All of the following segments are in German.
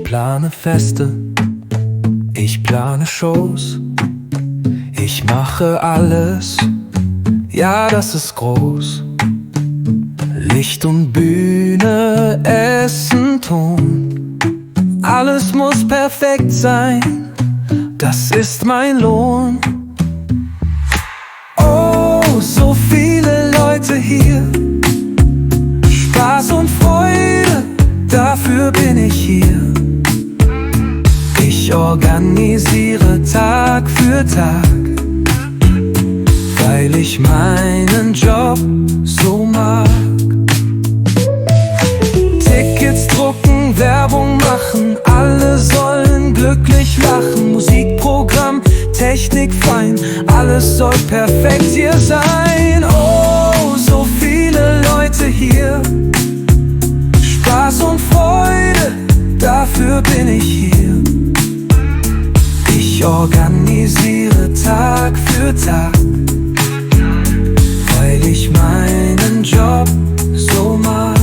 plane Feste, ich plane Shows, ich mache alles, ja, das ist groß. Licht und Bühne, Essen, Ton, alles muss perfekt sein, das ist mein Lohn. Oh, so viele Leute hier, Spaß und Freude, dafür bin ich hier. Ich organisiere Tag für Tag, weil ich meinen Job so mag. Tickets drucken, Werbung machen, alle sollen glücklich lachen. Musikprogramm, Technik fein, alles soll perfekt hier sein. Oh, so viele Leute hier, Spaß und Freude, dafür bin ich hier. Ich organisiere Tag für Tag, weil ich meinen Job so mag.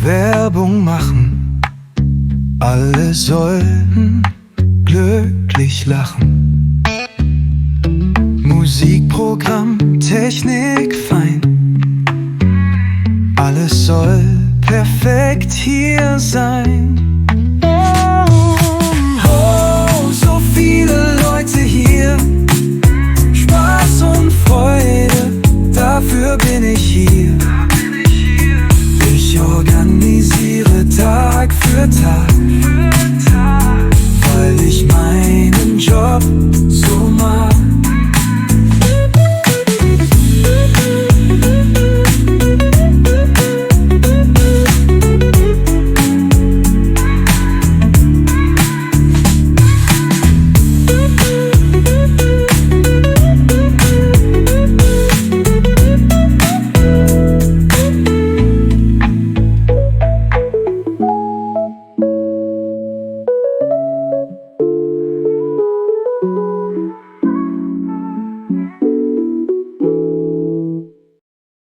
Werbung machen, alle sollten glücklich lachen. Musikprogramm, Technik fein, alles soll perfekt hier sein. Oh, so viele Leute hier, Spaß und Freude, dafür bin ich hier.